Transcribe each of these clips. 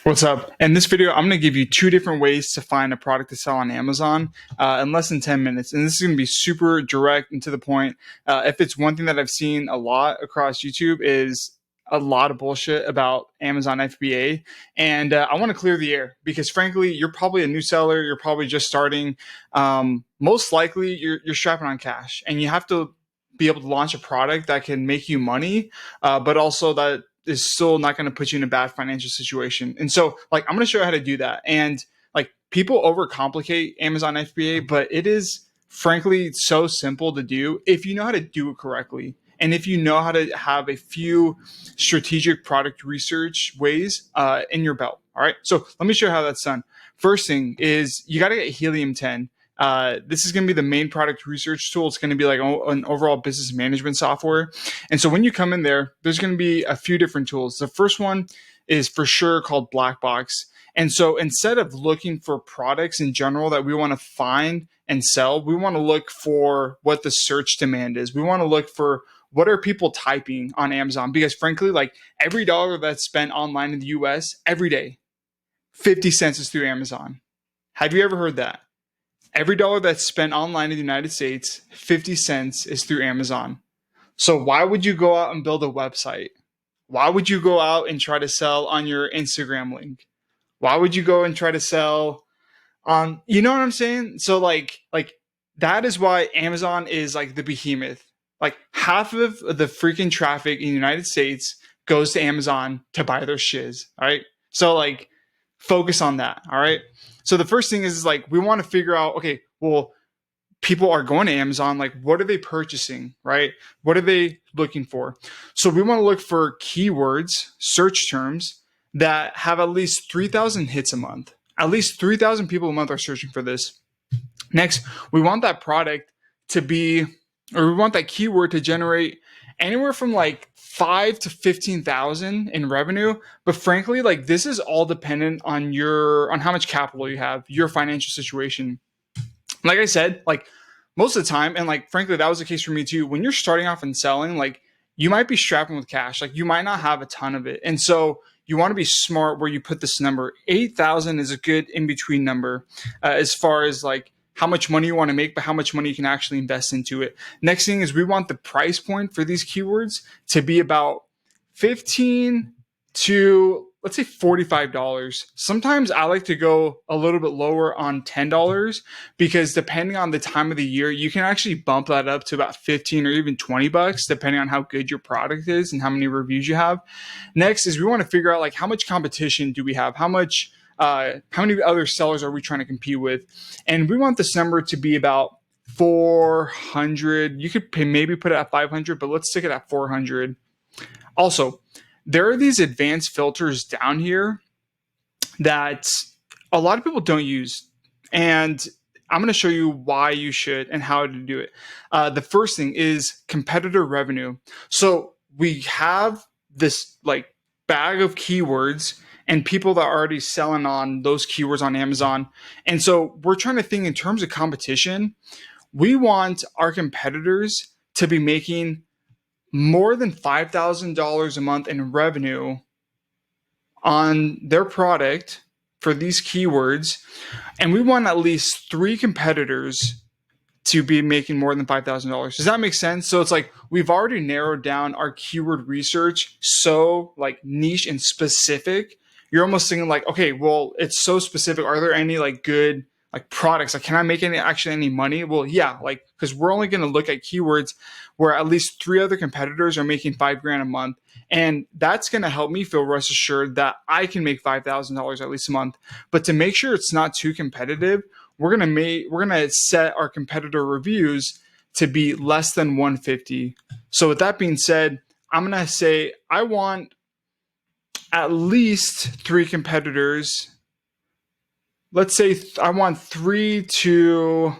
What's up? In this video, I'm going to give you two different ways to find a product to sell on Amazon in less than 10 minutes. And this is going to be super direct and to the point. If it's one thing that I've seen a lot across YouTube is a lot of bullshit about Amazon FBA. And I want to clear the air because frankly, you're probably a new seller. You're probably just starting. Most likely you're strapping on cash and you have to be able to launch a product that can make you money, but also that is still not going to put you in a bad financial situation. And so, like, I'm going to show you how to do that. And like, people overcomplicate Amazon FBA, but it is frankly so simple to do if you know how to do it correctly. And if you know how to have a few strategic product research ways in your belt. All right. So let me show you how that's done. First thing is you got to get Helium 10. This is going to be the main product research tool. It's going to be like an overall business management software. And so when you come in there, there's going to be a few different tools. The first one is for sure called Black Box. And so instead of looking for products in general that we want to find and sell, we want to look for what the search demand is. We want to look for what are people typing on Amazon? Because frankly, like every dollar that's spent online in the US every day, 50 cents is through Amazon. Have you ever heard that? Every dollar that's spent online in the United States, 50 cents is through Amazon. So why would you go out and build a website? Why would you go out and try to sell on your Instagram link? Why would you go and try to sell on, you know what I'm saying? So like that is why Amazon is like the behemoth. Like half of the freaking traffic in the United States goes to Amazon to buy their shiz. All right. So like focus on that. All right. So the first thing is like, we want to figure out, okay, well, people are going to Amazon. Like, what are they purchasing, right? What are they looking for? So we want to look for keywords, search terms that have at least 3,000 hits a month. At least 3,000 people a month are searching for this. Next, we want that product to be, or we want that keyword to generate anywhere from like 5 to 15,000 in revenue. But frankly, like this is all dependent on on how much capital you have, your financial situation. Like I said, like most of the time, and like frankly, that was the case for me too. When you're starting off and selling, like you might be strapping with cash, like you might not have a ton of it. And so you want to be smart where you put this number. 8,000 is a good in-between number as far as like how much money you want to make, but how much money you can actually invest into it. Next thing is we want the price point for these keywords to be about 15 to let's say $45. Sometimes I like to go a little bit lower on $10 because depending on the time of the year, you can actually bump that up to about 15 or even $20 depending on how good your product is and how many reviews you have. Next is we want to figure out like how much competition do we have? How many other sellers are we trying to compete with? And we want this number to be about 400. You could maybe put it at 500, but let's stick it at 400. Also, there are these advanced filters down here that a lot of people don't use. And I'm going to show you why you should and how to do it. The first thing is competitor revenue. So we have this like bag of keywords and people that are already selling on those keywords on Amazon. And so we're trying to think in terms of competition. We want our competitors to be making more than $5,000 a month in revenue on their product for these keywords. And we want at least 3 competitors to be making more than $5,000. Does that make sense? So it's like we've already narrowed down our keyword research so like niche and specific. You're almost thinking like, okay, well, it's so specific. Are there any like good like products? Like, can I make any money? Well, yeah, like because we're only going to look at keywords where at least 3 other competitors are making $5,000 a month, and that's going to help me feel rest assured that I can make $5,000 at least a month. But to make sure it's not too competitive, we're gonna set our competitor reviews to be less than 150. So with that being said, I'm gonna say I want at least 3 competitors. Let's say I want 3 to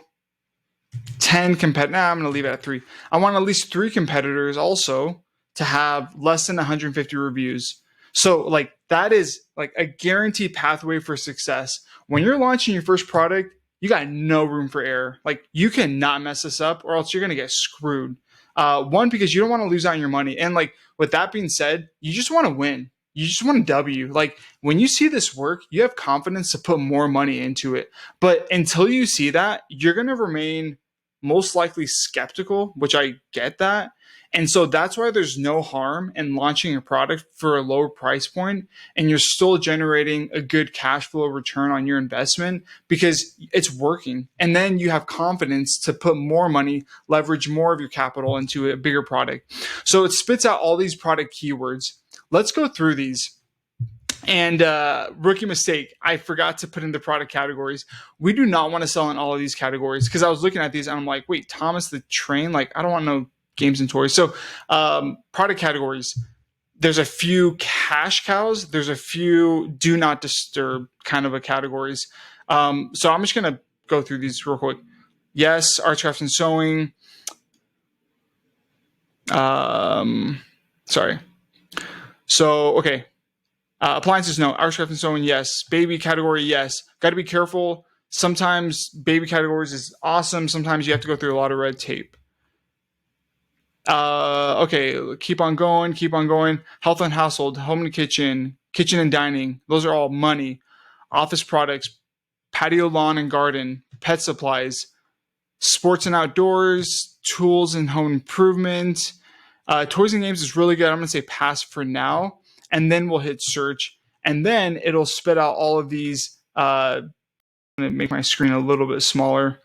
10 competitors. Nah, I'm going to leave it at 3. I want at least 3 competitors also to have less than 150 reviews. So like that is like a guaranteed pathway for success. When you're launching your first product, you got no room for error. Like you cannot mess this up or else you're going to get screwed. One, because you don't want to lose out on your money. And like with that being said, you just want to win. you just want a W. Like when you see this work, you have confidence to put more money into it. But until you see that, you're going to remain most likely skeptical, which I get that. And so that's why there's no harm in launching a product for a lower price point and you're still generating a good cash flow return on your investment because it's working. And then you have confidence to put more money, leverage more of your capital into a bigger product. So it spits out all these product keywords. Let's go through these. And rookie mistake, I forgot to put in the product categories. We do not want to sell in all of these categories because I was looking at these and I'm like, wait, Thomas the Train? Like, I don't want no games and toys. So product categories, there's a few cash cows. There's a few do not disturb kind of a categories. So I'm just going to go through these real quick. Yes, arts, crafts, and sewing. Sorry. So, okay. Appliances, no. Arts, crafts, and sewing, yes. Baby category, yes. Got to be careful. Sometimes baby categories is awesome. Sometimes you have to go through a lot of red tape. Okay, keep on going, keep on going. Health and household, home and kitchen, kitchen and dining. Those are all money. Office products, patio, lawn and garden, pet supplies, sports and outdoors, tools and home improvement. Toys and games is really good. I'm going to say pass for now. And then we'll hit search. And then it'll spit out all of these. I'm going to make my screen a little bit smaller.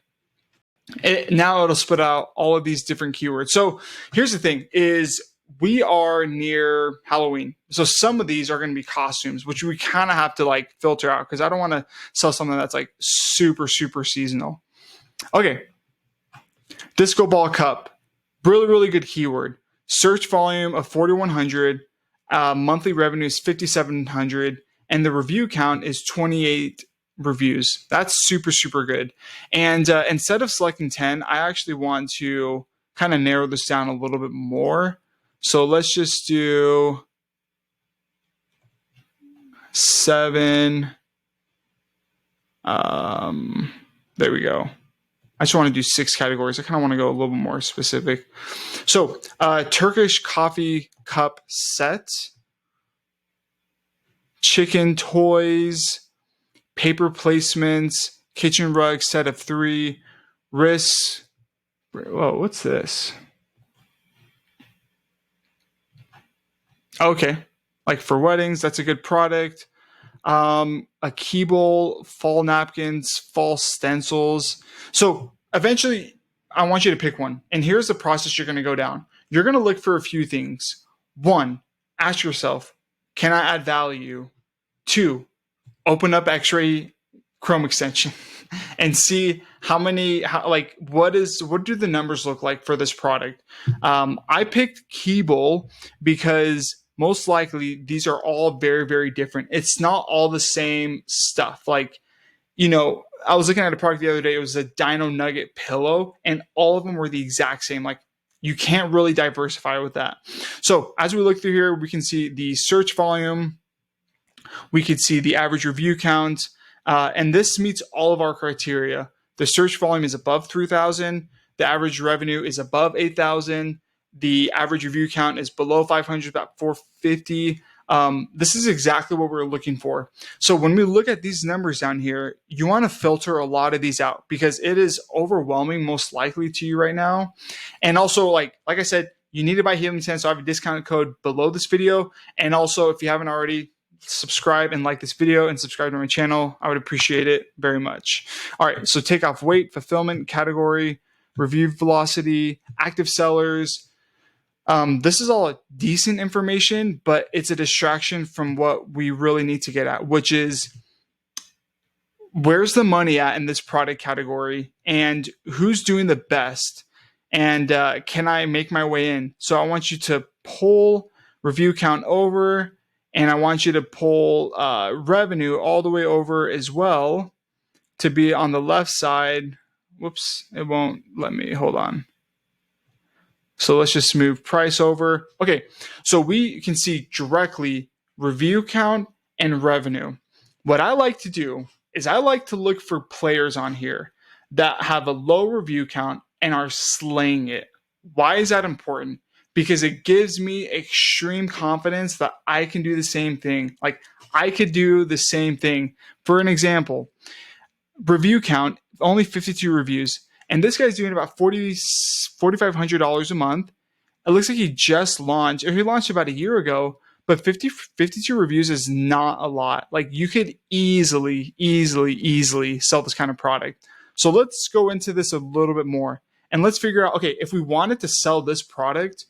Now it'll spit out all of these different keywords. So here's the thing is we are near Halloween. So some of these are going to be costumes, which we kind of have to like filter out because I don't want to sell something that's like super, super seasonal. Okay. Disco ball cup. Really, really good keyword. Search volume of 4,100. Monthly revenue is 5,700. And the review count is 28 reviews. That's super, super good. And instead of selecting 10, I actually want to kind of narrow this down a little bit more. So let's just do 7. There we go. I just want to do 6 categories. I kind of want to go a little bit more specific. So Turkish coffee cup set, chicken toys, paper placements, kitchen rug set of 3, wrists. Whoa, what's this? Okay, like for weddings, that's a good product. A key bowl, fall napkins, fall stencils. So eventually, I want you to pick one. And here's the process you're going to go down. You're going to look for a few things. 1, ask yourself, can I add value? 2, open up X-ray Chrome extension and see what do the numbers look like for this product. I picked key bowl because most likely these are all very, very different. It's not all the same stuff. Like, I was looking at a product the other day. It was a Dino Nugget pillow, and all of them were the exact same. Like, you can't really diversify with that. So as we look through here, we can see the search volume. We could see the average review count. And this meets all of our criteria. The search volume is above 3,000. The average revenue is above 8,000. The average review count is below 500, about 450. This is exactly what we're looking for. So when we look at these numbers down here, you want to filter a lot of these out because it is overwhelming most likely to you right now. And also, like I said, you need to buy Healing 10, so I have a discount code below this video. And also, if you haven't already, subscribe and like this video and subscribe to my channel. I would appreciate it very much. All right, so take off weight, fulfillment, category, review velocity, active sellers. This is all decent information, but it's a distraction from what we really need to get at, which is where's the money at in this product category and who's doing the best and can I make my way in? So I want you to pull review count over and I want you to pull revenue all the way over as well to be on the left side. Whoops, it won't let me. Hold on. So let's just move price over. Okay, so we can see directly review count and revenue. What I like to do is I like to look for players on here that have a low review count and are slaying it. Why is that important? because it gives me extreme confidence that I can do the same thing. Like I could do the same thing. For an example, review count, only 52 reviews. And this guy's doing about $4,500 a month. It looks like he just launched, or he launched about a year ago, but 52 reviews is not a lot. Like you could easily sell this kind of product. So let's go into this a little bit more and let's figure out, okay, if we wanted to sell this product,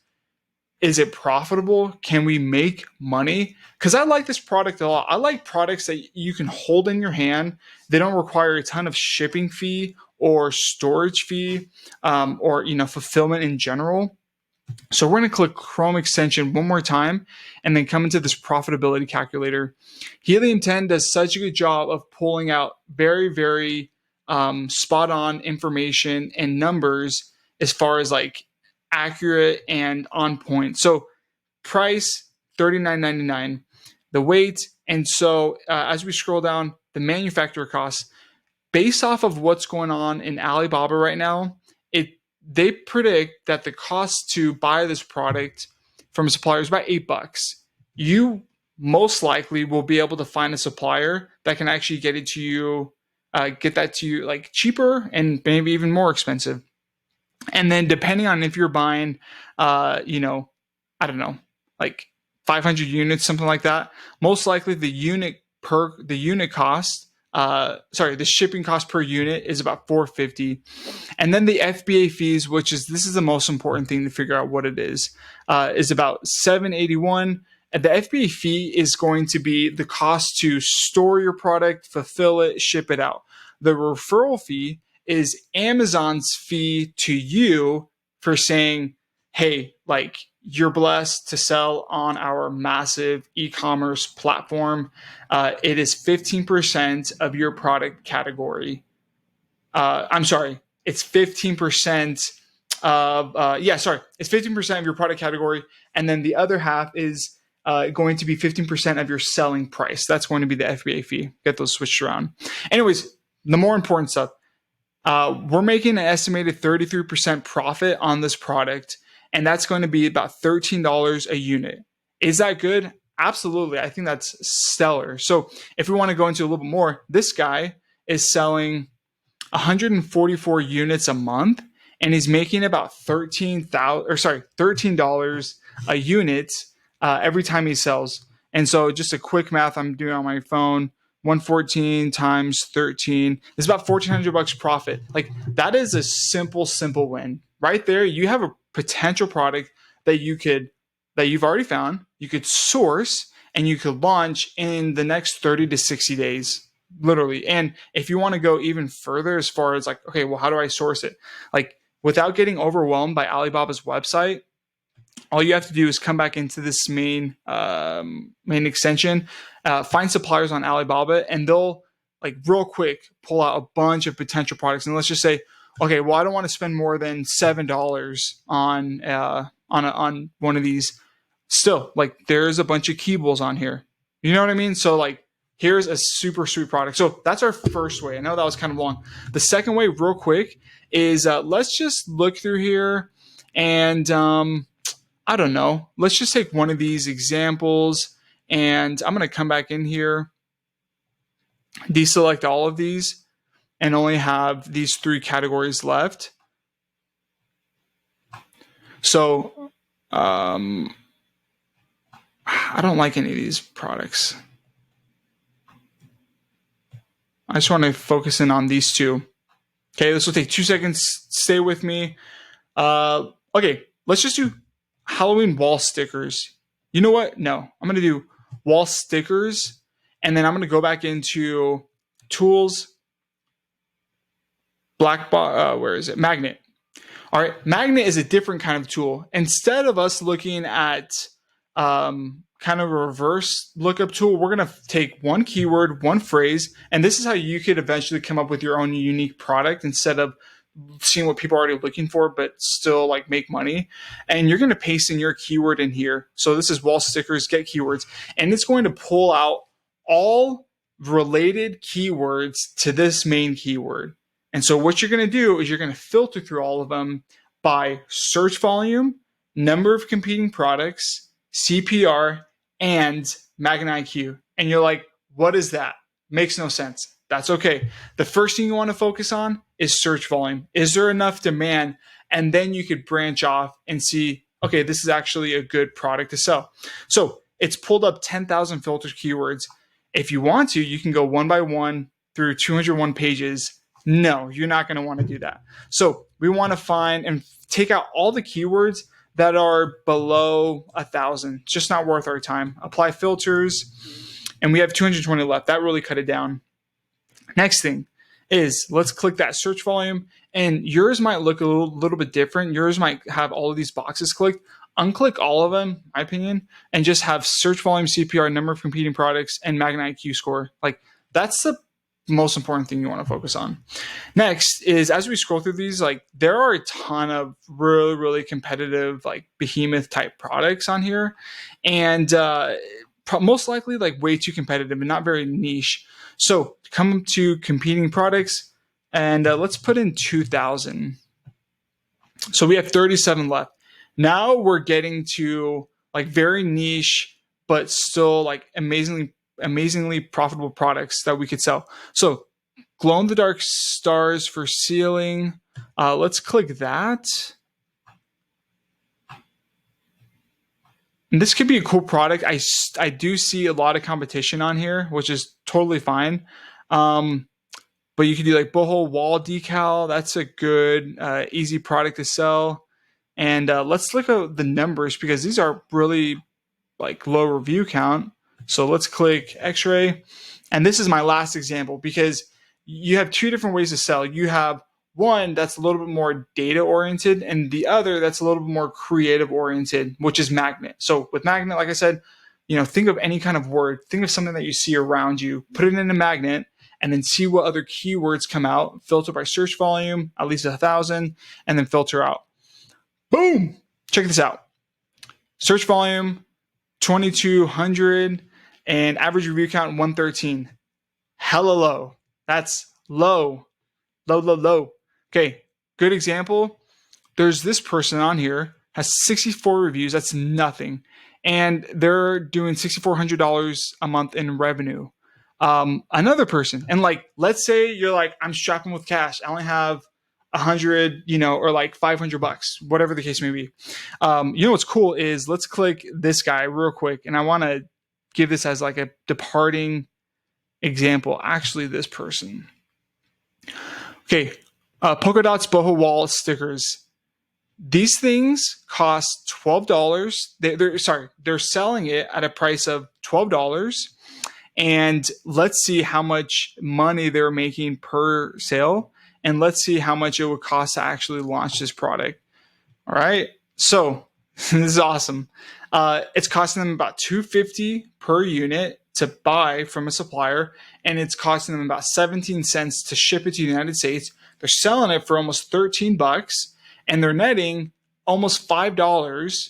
is it profitable? Can we make money? Because I like this product a lot. I like products that you can hold in your hand. They don't require a ton of shipping fee or storage fee, or fulfillment in general. So we're going to click Chrome extension one more time and then come into this profitability calculator. Helium 10 does such a good job of pulling out very spot on information and numbers as far as like accurate and on point. So price $39.99, the weight, and so as we scroll down, the manufacturer costs based off of what's going on in Alibaba right now. They predict that the cost to buy this product from a supplier is about $8. You most likely will be able to find a supplier that can actually get that to you like cheaper and maybe even more expensive. And then depending on if you're buying, I don't know, like 500 units, something like that, most likely the shipping cost per unit is about $4.50. And then the FBA fees, this is the most important thing to figure out what it is about $7.81. And the FBA fee is going to be the cost to store your product, fulfill it, ship it out. The referral fee is Amazon's fee to you for saying, hey, like you're blessed to sell on our massive e-commerce platform. It is 15% of your product category. I'm sorry, it's 15% it's 15% of your product category. And then the other half is going to be 15% of your selling price. That's going to be the FBA fee. Get those switched around. Anyways, the more important stuff. We're making an estimated 33% profit on this product, and that's going to be about $13 a unit. Is that good? Absolutely. I think that's stellar. So if we want to go into a little bit more, this guy is selling 144 units a month, and he's making about $13 a unit every time he sells. And so just a quick math I'm doing on my phone. 114 times 13 is about $1,400 profit. Like that is a simple win right there. You have a potential product that you've already found, you could source, and you could launch in the next 30 to 60 days, literally. And if you want to go even further as far as like, okay, well, how do I source it? Like without getting overwhelmed by Alibaba's website, all you have to do is come back into this main extension, find suppliers on Alibaba, and they'll like real quick pull out a bunch of potential products. And let's just say, okay, well, I don't want to spend more than $7 on one of these. Still, like there's a bunch of keybles on here. You know what I mean? So like here's a super sweet product. So that's our first way. I know that was kind of long. The second way, real quick, is let's just look through here and I don't know. Let's just take one of these examples, and I'm going to come back in here, deselect all of these, and only have these 3 categories left. So I don't like any of these products. I just want to focus in on these 2. Okay, this will take 2 seconds. Stay with me. Okay, let's just do Halloween wall stickers. You know what? No, I'm going to do wall stickers, and then I'm going to go back into tools, where is it? Magnet. All right, magnet is a different kind of tool. Instead of us looking at kind of a reverse lookup tool, we're going to take one keyword, one phrase, and this is how you could eventually come up with your own unique product instead of seeing what people are already looking for, but still like make money. And you're going to paste in your keyword in here. So this is wall stickers, get keywords, and it's going to pull out all related keywords to this main keyword. And so what you're going to do is you're going to filter through all of them by search volume, number of competing products, CPR, and Magnet IQ. And you're like, what is that? Makes no sense. That's okay. The first thing you want to focus on is search volume. Is there enough demand? And then you could branch off and see, okay, this is actually a good product to sell. So it's pulled up 10,000 filtered keywords. If you want to, you can go one by one through 201 pages. No, you're not going to want to do that. So we want to find and take out all the keywords that are below 1,000. It's just not worth our time. Apply filters, and we have 220 left. That really cut it down. Next thing is let's click that search volume, and yours might look a little bit different. Yours might have all of these boxes clicked. Unclick all of them, in my opinion, and just have search volume, CPR, number of competing products, and Magnet IQ score. Like, that's the most important thing you want to focus on. Next is, as we scroll through these, like, there are a ton of really, really competitive, like, behemoth type products on here, and most likely like way too competitive and not very niche. So come to competing products, and let's put in 2,000. So we have 37 left. Now we're getting to like very niche, but still like amazingly profitable products that we could sell. So glow in the dark stars for sealing. Let's click that. And this could be a cool product. I do see a lot of competition on here, which is totally fine. But you could do like boho wall decal. That's a good, easy product to sell. And let's look at the numbers, because these are really like low review count. So let's click X-ray. And this is my last example, because you have two different ways to sell. You have one that's a little bit more data oriented, and the other that's a little bit more creative oriented, which is Magnet. So with Magnet, like I said, think of any kind of word, think of something that you see around you, put it in a magnet, and then see what other keywords come out, filter by search volume, at least 1,000, and then filter out. Boom! Check this out. Search volume, 2,200, and average review count, 113. Hella low. That's low. Low. Okay, good example. There's this person on here, has 64 reviews. That's nothing. And they're doing $6,400 a month in revenue. Another person, and like, let's say you're like, I'm strapping with cash. I only have 100, or like $500, whatever the case may be. What's cool is, let's click this guy real quick, and I want to give this as like a departing example. Actually, this person. Okay, polka dots boho wall stickers. These things cost $12. They're selling it at a price of $12. And let's see how much money they're making per sale. And let's see how much it would cost to actually launch this product. All right. So this is awesome. It's costing them about $2.50 per unit to buy from a supplier, and it's costing them about 17 cents to ship it to the United States. They're selling it for almost $13, and they're netting almost $5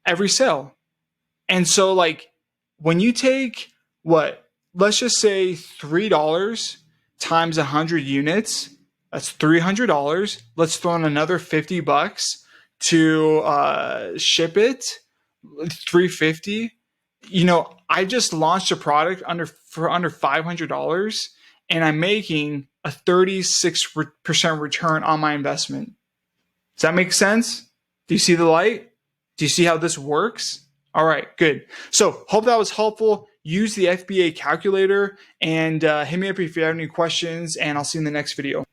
every sale. And so, like, when you take let's just say $3 times 100 units, that's $300. Let's throw in another $50 to ship it, $350. I just launched a product for under $500, and I'm making a 36% return on my investment. Does that make sense? Do you see the light? Do you see how this works? All right, good. So hope that was helpful. Use the FBA calculator, and hit me up if you have any questions, and I'll see you in the next video.